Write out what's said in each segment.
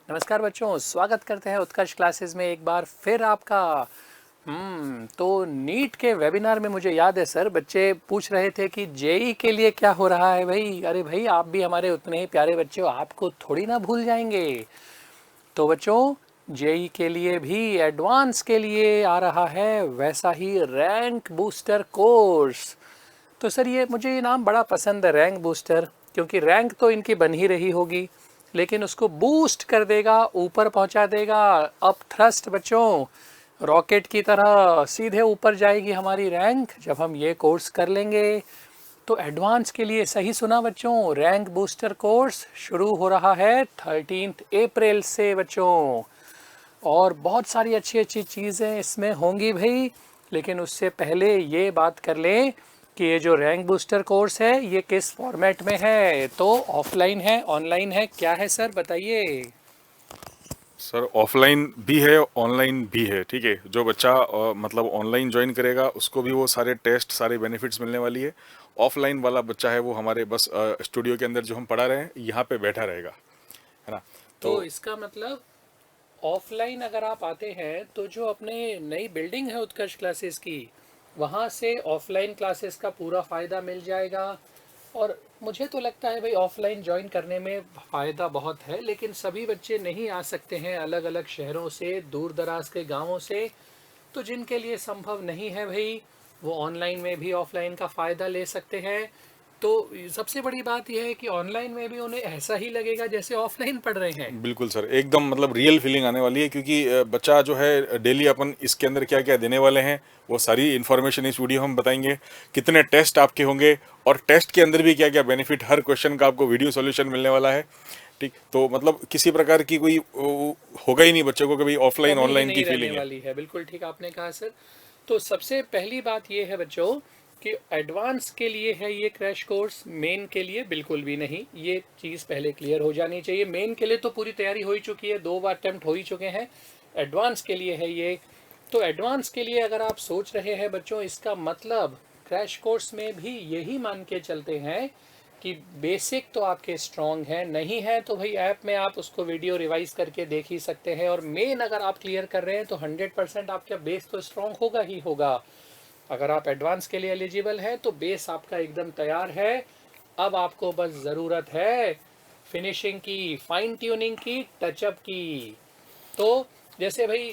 नमस्कार बच्चों, स्वागत करते हैं उत्कर्ष क्लासेस में एक बार फिर आपका। तो नीट के वेबिनार में मुझे याद है सर, बच्चे पूछ रहे थे कि जेई के लिए क्या हो रहा है भाई। अरे भाई, आप भी हमारे उतने ही प्यारे बच्चे हो, आपको थोड़ी ना भूल जाएंगे। तो बच्चों, जेई के लिए भी एडवांस के लिए आ रहा है वैसा ही रैंक बूस्टर कोर्स। तो सर ये नाम बड़ा पसंद है, रैंक बूस्टर, क्योंकि रैंक तो इनकी बन ही रही होगी, लेकिन उसको बूस्ट कर देगा, ऊपर पहुंचा देगा। अप थ्रस्ट बच्चों, रॉकेट की तरह सीधे ऊपर जाएगी हमारी रैंक जब हम ये कोर्स कर लेंगे। तो एडवांस के लिए सही सुना बच्चों, रैंक बूस्टर कोर्स शुरू हो रहा है 13 अप्रैल से बच्चों। और बहुत सारी अच्छी अच्छी चीज़ें इसमें होंगी भाई, लेकिन उससे पहले ये बात कर लें कि ये जो रैंक बूस्टर कोर्स है ये किस फॉर्मेट में है। तो ऑफलाइन है, ऑनलाइन है, क्या है सर बताइए। सर ऑफलाइन भी है, ऑनलाइन भी है। ठीक है, जो बच्चा मतलब ऑनलाइन ज्वाइन करेगा उसको भी वो सारे टेस्ट, सारे बेनिफिट्स मिलने वाली है। ऑफलाइन वाला बच्चा है वो हमारे बस स्टूडियो के अंदर जो हम पढ़ा रहे हैं यहाँ पे बैठा रहेगा, है ना। तो तो इसका मतलब ऑफलाइन अगर आप आते हैं तो जो अपने नई बिल्डिंग है उत्कर्ष क्लासेस की, वहाँ से ऑफलाइन क्लासेस का पूरा फ़ायदा मिल जाएगा। और मुझे तो लगता है भाई ऑफलाइन ज्वाइन करने में फ़ायदा बहुत है, लेकिन सभी बच्चे नहीं आ सकते हैं अलग अलग शहरों से, दूर दराज के गांवों से। तो जिनके लिए संभव नहीं है भाई, वो ऑनलाइन में भी ऑफलाइन का फ़ायदा ले सकते हैं। तो सबसे बड़ी बात यह है कि ऑनलाइन में भी उन्हें ऐसा ही लगेगा जैसे ऑफलाइन पढ़ रहे हैं। बिल्कुल सर, एकदम मतलब रियल फीलिंग आने वाली है, क्योंकि बच्चा जो है डेली अपन इसके अंदर क्या क्या देने वाले हैं वो सारी इन्फॉर्मेशन इस वीडियो हम बताएंगे। कितने टेस्ट आपके होंगे और टेस्ट के अंदर भी क्या क्या बेनिफिट, हर क्वेश्चन का आपको वीडियो सॉल्यूशन मिलने वाला है। ठीक, तो मतलब किसी प्रकार की कोई होगा ही नहीं बच्चों को कभी ऑफलाइन कमी ही ऑनलाइन की नहीं रहने फीलिंग है। वाली है, बिल्कुल ठीक आपने कहा सर। तो सबसे पहली बात ये है बच्चों कि एडवांस के लिए है ये क्रैश कोर्स, मेन के लिए बिल्कुल भी नहीं। ये चीज़ पहले क्लियर हो जानी चाहिए। मेन के लिए तो पूरी तैयारी हो ही चुकी है, 2 बार अटेम्प्ट हो ही चुके हैं। एडवांस के लिए है ये। तो एडवांस के लिए अगर आप सोच रहे हैं बच्चों, इसका मतलब क्रैश कोर्स में भी यही मान के चलते हैं कि बेसिक तो आपके स्ट्रॉन्ग हैं, नहीं है तो भाई ऐप में आप उसको वीडियो रिवाइज करके देख ही सकते हैं। और मेन अगर आप क्लियर कर रहे हैं तो 100% आपका बेस तो स्ट्रॉन्ग होगा ही होगा। अगर आप एडवांस के लिए एलिजिबल हैं तो बेस आपका एकदम तैयार है। अब आपको बस ज़रूरत है फिनिशिंग की, फाइन ट्यूनिंग की, टचअप की। तो जैसे भाई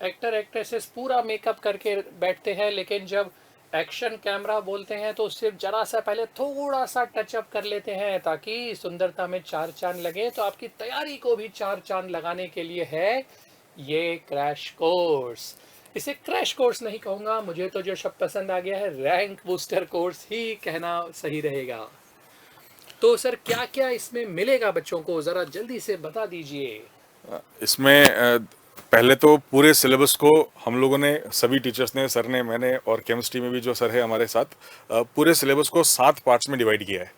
एक्टर एक्ट्रेसेस पूरा मेकअप करके बैठते हैं, लेकिन जब एक्शन कैमरा बोलते हैं तो सिर्फ जरा सा पहले थोड़ा सा टचअप कर लेते हैं ताकि सुंदरता में चार चांद लगे। तो आपकी तैयारी को भी चार चांद लगाने के लिए है ये क्रैश कोर्स। इसे क्रैश कोर्स नहीं कहूँगा, मुझे तो जो शब्द पसंद आ गया है रैंक बूस्टर कोर्स ही कहना सही रहेगा। तो सर क्या क्या इसमें मिलेगा बच्चों को, ज़रा जल्दी से बता दीजिए। इसमें पहले तो पूरे सिलेबस को हम लोगों ने, सभी टीचर्स ने, सर ने, मैंने और केमिस्ट्री में भी जो सर है हमारे साथ, पूरे सिलेबस को 7 पार्ट्स में डिवाइड किया है।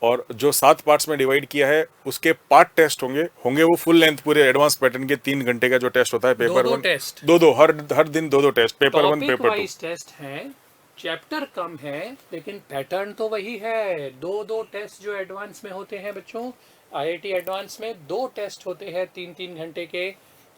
और जो 7 पार्ट्स में डिवाइड किया है उसके पार्ट टेस्ट होंगे होंगे वो फुल लेंथ पूरे एडवांस पैटर्न के 3 घंटे का जो टेस्ट होता है। दो पेपर दो वन, टेस्ट, दो दो, हर हर दिन दो दो test, paper one topic paper two. Wise test हैं, चैप्टर कम है, लेकिन पैटर्न तो वही है। दो दो टेस्ट जो एडवांस में होते हैं बच्चों, आईआईटी एडवांस में 2 टेस्ट होते हैं 3-3 घंटे के।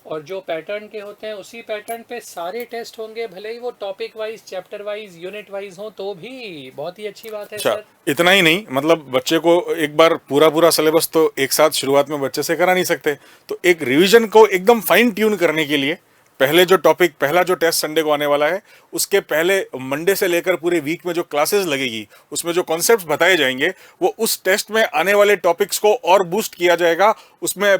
और जो पैटर्न के होते हैं उसी पैटर्न पे सारे टेस्ट होंगे, भले ही वो topic wise, chapter wise, unit wise हो तो भी। बहुत ही अच्छी बात है अच्छा, सर। इतना ही नहीं, मतलब बच्चे को एक बार पूरा पूरा सिलेबस तो एक साथ शुरुआत में बच्चे से करा नहीं सकते। तो एक रिवीजन को एकदम फाइन ट्यून करने के लिए पहले जो टॉपिक, पहला जो टेस्ट संडे को आने वाला है, उसके पहले मंडे से लेकर पूरे वीक में जो क्लासेस लगेगी उसमें जो कॉन्सेप्ट्स बताए जाएंगे वो उस टेस्ट में आने वाले टॉपिक्स को और बूस्ट किया जाएगा। उसमें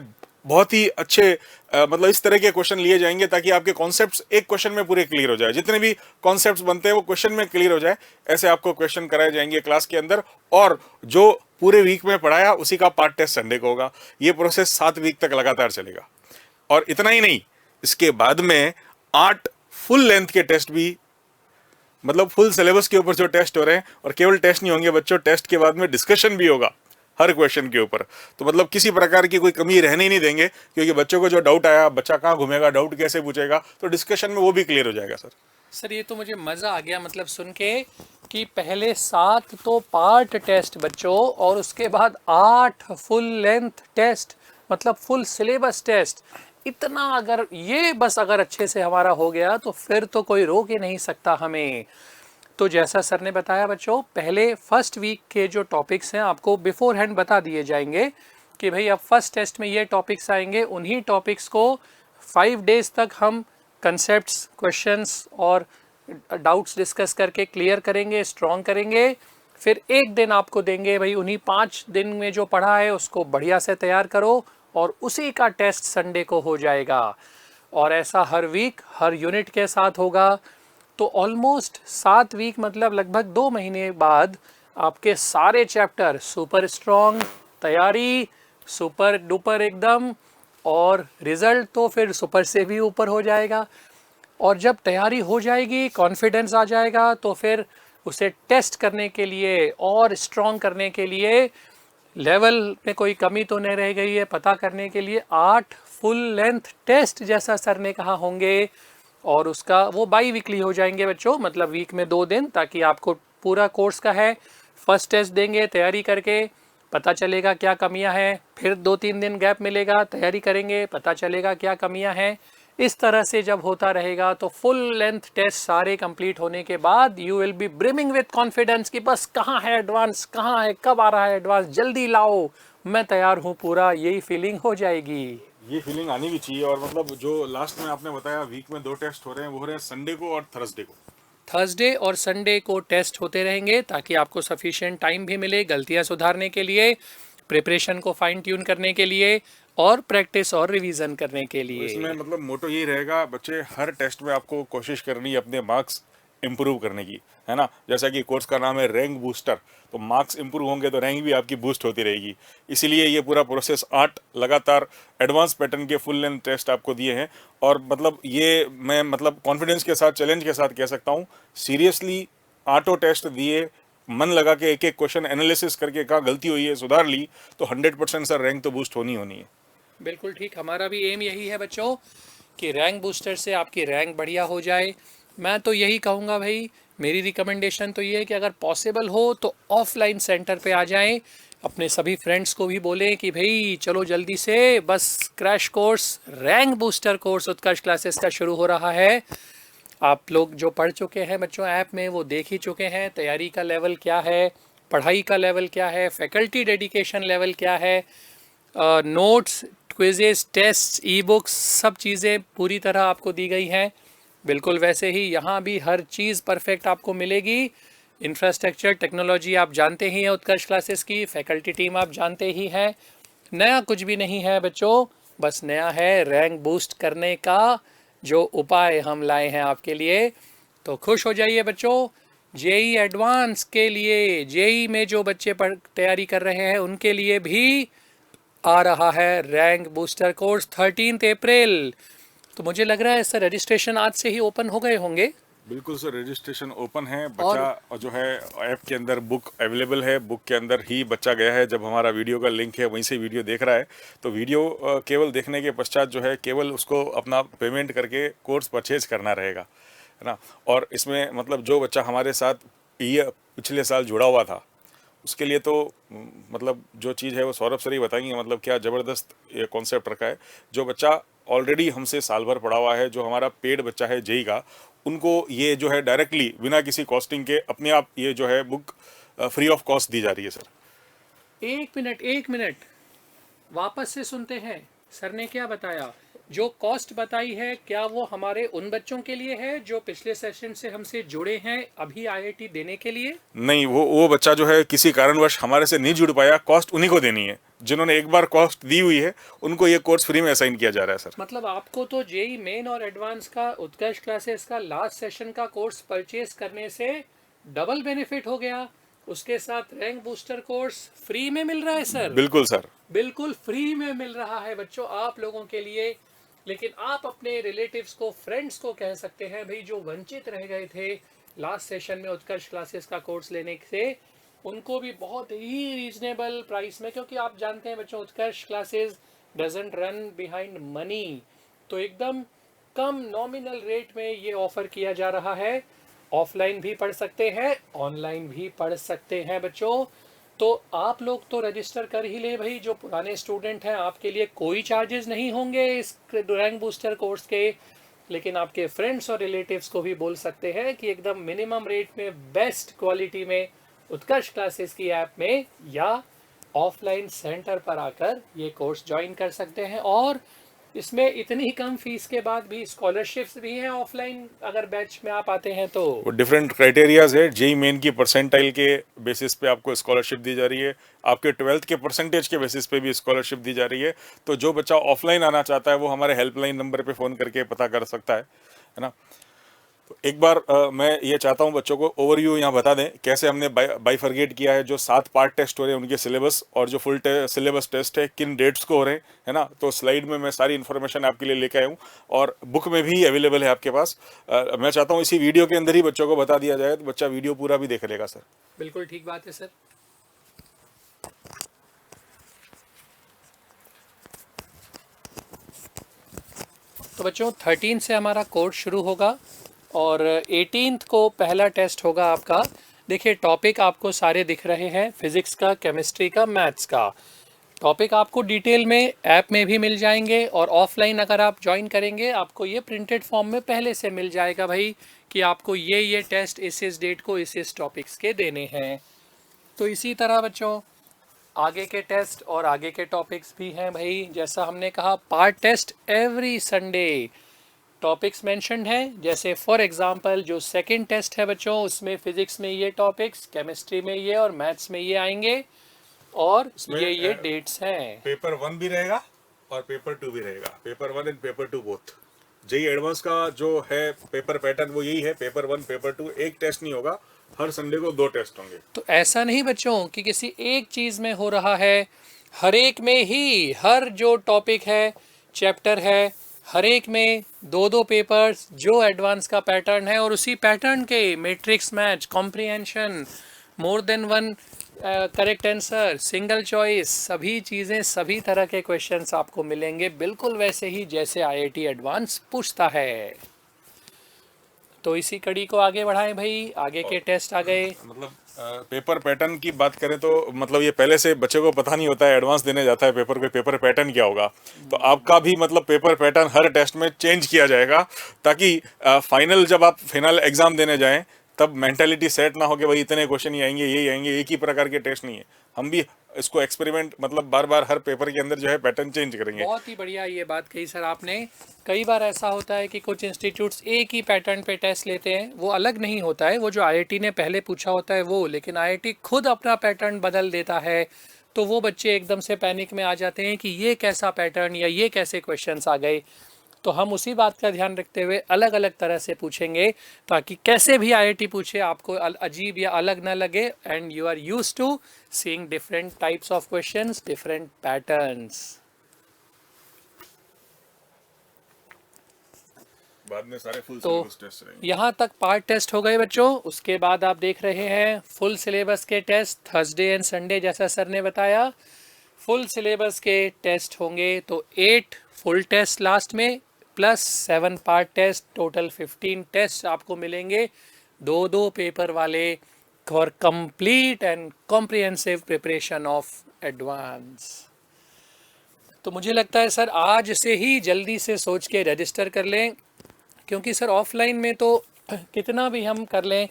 बहुत ही अच्छे मतलब इस तरह के क्वेश्चन लिए जाएंगे ताकि आपके कॉन्सेप्ट्स एक क्वेश्चन में पूरे क्लियर हो जाए। जितने भी कॉन्सेप्ट्स बनते हैं वो क्वेश्चन में क्लियर हो जाए, ऐसे आपको क्वेश्चन कराए जाएंगे क्लास के अंदर। और जो पूरे वीक में पढ़ाया उसी का पार्ट टेस्ट संडे को होगा। ये प्रोसेस 7 वीक तक लगातार चलेगा। और इतना ही नहीं, इसके बाद में 8 फुल लेंथ के टेस्ट भी, मतलब फुल सिलेबस के ऊपर जो टेस्ट हो रहे हैं। और केवल टेस्ट नहीं होंगे बच्चों, टेस्ट के बाद में डिस्कशन भी होगा हर क्वेश्चन के ऊपर। तो मतलब किसी प्रकार की कोई कमी रहने ही नहीं देंगे, क्योंकि बच्चों को जो डाउट आया, बच्चा कहाँ घूमेगा, डाउट कैसे पूछेगा, तो डिस्कशन में वो भी क्लियर हो जाएगा सर। सर ये तो मुझे मज़ा आ गया मतलब सुन के कि पहले 7 तो पार्ट टेस्ट बच्चों और उसके बाद 8 फुल लेंथ टेस्ट। मतलब फुल सिलेबस टेस्ट, इतना अगर ये बस अगर अच्छे से हमारा हो गया तो फिर तो कोई रोक ही नहीं सकता हमें। तो जैसा सर ने बताया बच्चों, पहले फर्स्ट वीक के जो टॉपिक्स हैं आपको बिफोर हैंड बता दिए जाएंगे कि भाई अब फर्स्ट टेस्ट में ये टॉपिक्स आएंगे, उन्हीं टॉपिक्स को 5 डेज तक हम कंसेप्ट्स, क्वेश्चंस और डाउट्स डिस्कस करके क्लियर करेंगे, स्ट्रॉन्ग करेंगे। फिर एक दिन आपको देंगे भाई, उन्हीं 5 दिन में जो पढ़ा है उसको बढ़िया से तैयार करो और उसी का टेस्ट संडे को हो जाएगा। और ऐसा हर वीक हर यूनिट के साथ होगा। तो ऑलमोस्ट 7 वीक मतलब लगभग 2 महीने बाद आपके सारे चैप्टर सुपर स्ट्रॉन्ग, तैयारी सुपर डुपर एकदम, और रिजल्ट तो फिर सुपर से भी ऊपर हो जाएगा। और जब तैयारी हो जाएगी, कॉन्फिडेंस आ जाएगा, तो फिर उसे टेस्ट करने के लिए और स्ट्रॉन्ग करने के लिए, लेवल में कोई कमी तो नहीं रह गई है पता करने के लिए 8 फुल लेंथ टेस्ट जैसा सर ने कहा होंगे। और उसका वो बाई वीकली हो जाएंगे बच्चों, मतलब वीक में 2 दिन, ताकि आपको पूरा कोर्स का है। फर्स्ट टेस्ट देंगे तैयारी करके, पता चलेगा क्या कमियां हैं, फिर 2-3 दिन गैप मिलेगा, तैयारी करेंगे, पता चलेगा क्या कमियां हैं। इस तरह से जब होता रहेगा तो फुल लेंथ टेस्ट सारे कंप्लीट होने के बाद you will be brimming with confidence कि बस कहाँ है एडवांस, कहाँ है, कब आ रहा है एडवांस, जल्दी लाओ, मैं तैयार हूँ पूरा, यही फीलिंग हो जाएगी। ये फीलिंग आनी भी चाहिए। और मतलब जो लास्ट में आपने बताया वीक में 2 टेस्ट हो रहे हैं, वो हो रहे हैं संडे को और थर्सडे को। थर्सडे और संडे को टेस्ट होते रहेंगे ताकि आपको सफिशिएंट टाइम भी मिले गलतियां सुधारने के लिए, प्रिपरेशन को फाइन ट्यून करने के लिए, और प्रैक्टिस और रिवीजन करने के तो लिए। इसमें मतलब मोटो यही रहेगा बच्चे, हर टेस्ट में आपको कोशिश करनी है अपने मार्क्स इंप्रूव करने की, है ना। जैसा कि कोर्स का नाम है रैंक बूस्टर, तो मार्क्स इंप्रूव होंगे तो रैंक भी आपकी बूस्ट होती रहेगी। इसीलिए ये पूरा प्रोसेस 8 लगातार एडवांस पैटर्न के फुल लेंथ टेस्ट आपको दिए हैं। और मतलब ये मैं मतलब कॉन्फिडेंस के साथ, चैलेंज के साथ कह सकता हूँ, सीरियसली 8 टेस्ट दिए, मन लगा के एक एक क्वेश्चन एनालिसिस करके कहाँ गलती हुई है सुधार ली, तो 100% सर रैंक तो बूस्ट होनी होनी है। बिल्कुल ठीक, हमारा भी एम यही है बच्चों कि रैंक बूस्टर से आपकी रैंक बढ़िया हो जाए। मैं तो यही कहूँगा भाई, मेरी रिकमेंडेशन तो ये है कि अगर पॉसिबल हो तो ऑफलाइन सेंटर पे आ जाएं, अपने सभी फ्रेंड्स को भी बोलें कि भाई चलो जल्दी से, बस crash course, rank booster course Utkarsh classes का शुरू हो रहा है। आप लोग जो पढ़ चुके हैं बच्चों ऐप में, वो देख ही चुके हैं तैयारी का लेवल क्या है, पढ़ाई का लेवल क्या है, फैकल्टी डेडिकेशन लेवल क्या है, notes, quizzes, test, e books, सब चीज़ें पूरी तरह आपको दी गई हैं। बिल्कुल वैसे ही यहाँ भी हर चीज़ परफेक्ट आपको मिलेगी। इंफ्रास्ट्रक्चर, टेक्नोलॉजी आप जानते ही हैं उत्कर्ष क्लासेस की, फैकल्टी टीम आप जानते ही हैं। नया कुछ भी नहीं है बच्चों, बस नया है रैंक बूस्ट करने का जो उपाय हम लाए हैं आपके लिए। तो खुश हो जाइए बच्चों। जेई एडवांस के लिए, जेई में जो बच्चे पढ़ तैयारी कर रहे हैं उनके लिए भी आ रहा है रैंक बूस्टर कोर्स 13 अप्रैल। तो मुझे लग रहा है सर रजिस्ट्रेशन आज से ही ओपन हो गए होंगे। बिल्कुल सर, रजिस्ट्रेशन ओपन है। बच्चा जो है ऐप के अंदर बुक अवेलेबल है, बुक के अंदर ही बच्चा गया है। जब हमारा वीडियो का लिंक है वहीं से वीडियो देख रहा है, तो वीडियो केवल देखने के पश्चात जो है केवल उसको अपना पेमेंट करके कोर्स परचेज करना रहेगा, है ना। और इसमें मतलब जो बच्चा हमारे साथ ये पिछले साल जुड़ा हुआ था उसके लिए तो मतलब जो चीज़ है वो सौरभ सर ही बताएंगे, मतलब क्या ज़बरदस्त ये कॉन्सेप्ट रखा है। जो बच्चा ऑलरेडी हमसे साल भर पढ़ा हुआ है, जो हमारा पेड बच्चा है जेई का, उनको ये जो है डायरेक्टली बिना किसी कॉस्टिंग के अपने आप ये जो है बुक फ्री ऑफ कॉस्ट दी जा रही है सर। एक मिनट वापस से सुनते हैं, सर ने क्या बताया? जो कॉस्ट बताई है क्या वो हमारे उन बच्चों के लिए है जो पिछले सेशन से हमसे जुड़े हैं अभी आईआईटी देने के लिए? नहीं, वो बच्चा जो है किसी कारणवश हमारे से नहीं जुड़ पाया, कॉस्ट उन्हीं को देनी है। जिन्होंने एक बार कॉस्ट दी हुई है उनको ये कोर्स फ्री में असाइन किया जा रहा है सर। मतलब आपको तो जेई मेन और एडवांस का उत्कर्ष क्लासेस का लास्ट सेशन का कोर्स परचेज करने से डबल बेनिफिट हो गया, उसके साथ रैंक बूस्टर कोर्स फ्री में मिल रहा है सर। बिल्कुल सर, बिल्कुल फ्री में मिल रहा है बच्चों आप लोगों के लिए। लेकिन आप अपने रिलेटिव्स को, फ्रेंड्स को कह सकते हैं भाई जो वंचित रह गए थे लास्ट सेशन में उत्कर्ष क्लासेस का कोर्स लेने से, उनको भी बहुत ही रीजनेबल प्राइस में, क्योंकि आप जानते हैं बच्चों Utkarsh classes doesn't run behind money, तो एकदम कम नॉमिनल रेट में ये ऑफर किया जा रहा है। ऑफलाइन भी पढ़ सकते हैं, ऑनलाइन भी पढ़ सकते हैं बच्चों। तो आप लोग तो रजिस्टर कर ही ले भाई, जो पुराने स्टूडेंट हैं आपके लिए कोई चार्जेस नहीं होंगे इस रैंक बूस्टर कोर्स के। लेकिन आपके फ्रेंड्स और रिलेटिव्स को भी बोल सकते हैं कि एकदम मिनिमम रेट में बेस्ट क्वालिटी में उत्कर्ष क्लासेस की ऐप में या ऑफलाइन सेंटर पर आकर ये कोर्स ज्वाइन कर सकते हैं। और इसमें इतनी कम फीस के बाद भी स्कॉलरशिप्स भी हैं ऑफलाइन, अगर बैच में आप आते हैं तो। वो डिफरेंट क्राइटेरियाज है। जेई मेन की परसेंटाइल के बेसिस पे आपको स्कॉलरशिप दी जा रही है, आपके 12th के परसेंटेज के बेसिस पे भी स्कॉलरशिप दी जा रही है। तो जो बच्चा ऑफलाइन आना चाहता है वो हमारे हेल्पलाइन नंबर पे फ़ोन करके पता कर सकता है ना। तो एक बार मैं ये चाहता हूँ बच्चों को ओवरव्यू यहाँ बता दें कैसे हमने बाइफरगेट किया है। जो 7 पार्ट टेस्ट हो रहे हैं उनके सिलेबस, और जो फुल सिलेबस टेस्ट है किन डेट्स को हो रहे हैं, है ना। तो स्लाइड में मैं सारी इन्फॉर्मेशन आपके लिए लेके आया हूँ और बुक में भी अवेलेबल है आपके पास। मैं चाहता हूँ इसी वीडियो के अंदर ही बच्चों को बता दिया जाए, तो बच्चा वीडियो पूरा भी देख लेगा सर। बिल्कुल ठीक बात है सर। तो बच्चों 13 से हमारा कोर्स शुरू होगा और 18 को पहला टेस्ट होगा आपका। देखिए टॉपिक आपको सारे दिख रहे हैं, फिजिक्स का, केमिस्ट्री का, मैथ्स का। टॉपिक आपको डिटेल में ऐप में भी मिल जाएंगे और ऑफलाइन अगर आप ज्वाइन करेंगे आपको ये प्रिंटेड फॉर्म में पहले से मिल जाएगा भाई कि आपको ये टेस्ट इस डेट को इस टॉपिक्स के देने हैं। तो इसी तरह बच्चों आगे के टेस्ट और आगे के टॉपिक्स भी हैं भाई। जैसा हमने कहा part test every Sunday topics mentioned हैं। जैसे फॉर एग्जांपल जो सेकंड टेस्ट है बच्चों उसमें फिजिक्स में ये टॉपिक्स, केमिस्ट्री में ये और मैथ्स में ये आएंगे और ये डेट्स हैं। पेपर 1 भी रहेगा और पेपर 2 भी रहेगा, paper 1 and paper 2 both. JEE advance का जो है पेपर पैटर्न वो यही है, पेपर 1 पेपर 2, एक टेस्ट नहीं होगा, हर संडे को 2 टेस्ट होंगे। तो ऐसा नहीं बच्चों कि किसी एक चीज में हो रहा है, हर एक में ही हर जो टॉपिक है, चैप्टर है, हर एक में 2 पेपर्स जो एडवांस का पैटर्न है और उसी पैटर्न के matrix match, comprehension, more than one correct answer, single choice, सभी चीज़ें, सभी तरह के क्वेश्चंस आपको मिलेंगे बिल्कुल वैसे ही जैसे आईआईटी एडवांस पूछता है। तो इसी कड़ी को आगे बढ़ाएं भाई, आगे के टेस्ट आ गए। मतलब पेपर पैटर्न की बात करें तो मतलब ये पहले से बच्चे को पता नहीं होता है, एडवांस देने जाता है पेपर को, पेपर पैटर्न क्या होगा। तो आपका भी मतलब पेपर पैटर्न हर टेस्ट में चेंज किया जाएगा ताकि फाइनल जब आप फाइनल एग्जाम देने जाएं तब मेंटालिटी सेट ना हो कि भाई इतने क्वेश्चन ही आएंगे, यही आएंगे, एक ही प्रकार के टेस्ट नहीं है। हम भी इसको एक्सपेरिमेंट मतलब बार बार हर पेपर के अंदर जो है पैटर्न चेंज करेंगे। बहुत ही बढ़िया ये बात कही सर आपने। कई बार ऐसा होता है कि कुछ इंस्टीट्यूट्स एक ही पैटर्न पे टेस्ट लेते हैं, वो अलग नहीं होता है, वो जो आईआईटी ने पहले पूछा होता है वो, लेकिन आईआईटी खुद अपना पैटर्न बदल देता है। तो वो बच्चे एकदम से पैनिक में आ जाते हैं कि ये कैसा पैटर्न या ये कैसे क्वेश्चंस आ गए। तो हम उसी बात का ध्यान रखते हुए अलग अलग तरह से पूछेंगे ताकि कैसे भी आईआईटी पूछे आपको अजीब या अलग ना लगे and you are used to seeing different types of questions, different patterns. बाद में सारे फुल तो सिलेबस टेस्ट रहेंगे। यहाँ तक पार्ट टेस्ट हो गए बच्चों। उसके बाद आप देख रहे हैं फुल सिलेबस के टेस्ट थर्सडे एंड संडे, जैसा सर ने बताया। फुल सिलेबस के टेस्ट होंगे तो 8 फुल टेस्ट लास्ट में plus 7 part test, total 15 test आपको मिलेंगे 2 पेपर वाले for complete and comprehensive preparation of advance. तो मुझे लगता है सर आज से ही जल्दी से सोच के रजिस्टर कर लें, क्योंकि सर ऑफलाइन में तो कितना भी हम कर लें,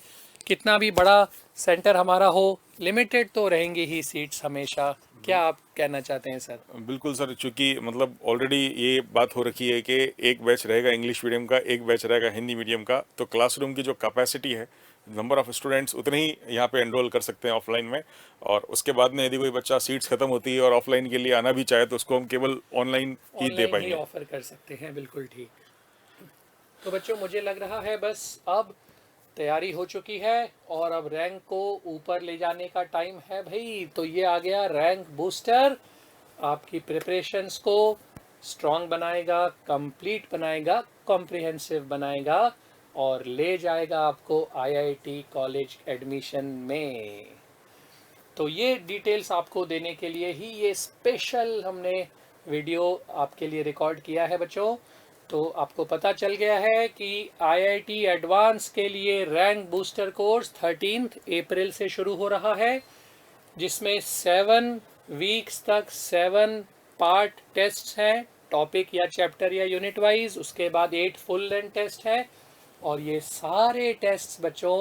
कितना भी बड़ा सेंटर हमारा हो, लिमिटेड तो रहेंगी ही सीट्स हमेशा। क्या आप कहना चाहते हैं सर? बिल्कुल सर, चूंकि मतलब ऑलरेडी ये बात हो रखी है कि एक बैच रहेगा इंग्लिश मीडियम का, एक बैच रहेगा हिंदी मीडियम का, तो क्लासरूम की जो कैपेसिटी है, नंबर ऑफ स्टूडेंट्स उतने ही यहाँ पे एनरोल कर सकते हैं ऑफलाइन में। और उसके बाद में यदि कोई बच्चा सीट्स खत्म होती है और ऑफलाइन के लिए आना भी चाहे तो उसको हम केवल ऑनलाइन ही दे पाएंगे, ऑफर कर सकते हैं। बिल्कुल ठीक। तो बच्चों मुझे लग रहा है बस अब तैयारी हो चुकी है और अब रैंक को ऊपर ले जाने का टाइम है भाई। तो ये आ गया रैंक बूस्टर, आपकी प्रिपरेशंस को स्ट्रॉन्ग बनाएगा, कंप्लीट बनाएगा, कॉम्प्रिहेंसिव बनाएगा और ले जाएगा आपको आईआईटी कॉलेज एडमिशन में। तो ये डिटेल्स आपको देने के लिए ही ये स्पेशल हमने वीडियो आपके लिए रिकॉर्ड किया है बच्चों। तो आपको पता चल गया है कि आईआईटी एडवांस के लिए रैंक बूस्टर कोर्स 13 अप्रैल से शुरू हो रहा है जिसमें 7 वीक्स तक 7 पार्ट टेस्ट हैं, टॉपिक या चैप्टर या यूनिट वाइज। उसके बाद 8 फुल लेंथ टेस्ट है, और ये सारे टेस्ट बच्चों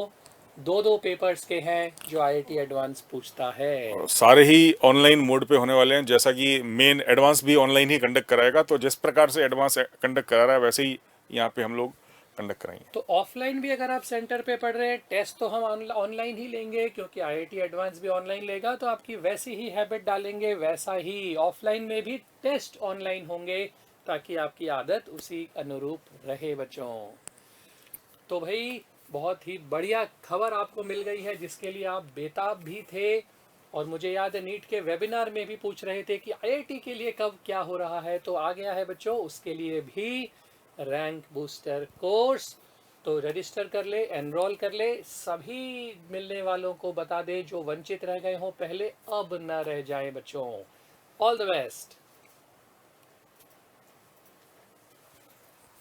2-2 पेपर्स के हैं जो आईआईटी एडवांस पूछता है। और सारे ही ऑनलाइन मोड पे होने वाले हैं, जैसा कि मेन एडवांस भी ऑनलाइन ही कंडक्ट कराएगा। तो जिस प्रकार से एडवांस कंडक्ट करा रहा है वैसे ही यहाँ पे हम लोग कंडक्ट कराएंगे। तो ऑफलाइन भी अगर आप सेंटर पे पढ़ रहे हैं, टेस्ट तो हम ऑनलाइन ही लेंगे, क्योंकि आईआईटी एडवांस भी ऑनलाइन लेगा, तो आपकी वैसी ही हैबिट डालेंगे, वैसा ही ऑफलाइन में भी टेस्ट ऑनलाइन होंगे, ताकि आपकी आदत उसी अनुरूप रहे बच्चों। तो भाई बहुत ही बढ़िया खबर आपको मिल गई है, जिसके लिए आप बेताब भी थे। और मुझे याद है नीट के वेबिनार में भी पूछ रहे थे कि आईआईटी के लिए कब क्या हो रहा है, तो आ गया है बच्चों, उसके लिए भी रैंक बूस्टर कोर्स। तो रजिस्टर कर ले, एनरोल कर ले, सभी मिलने वालों को बता दे जो वंचित रह गए हों पहले, अब न रह जाएं बच्चों। All the best.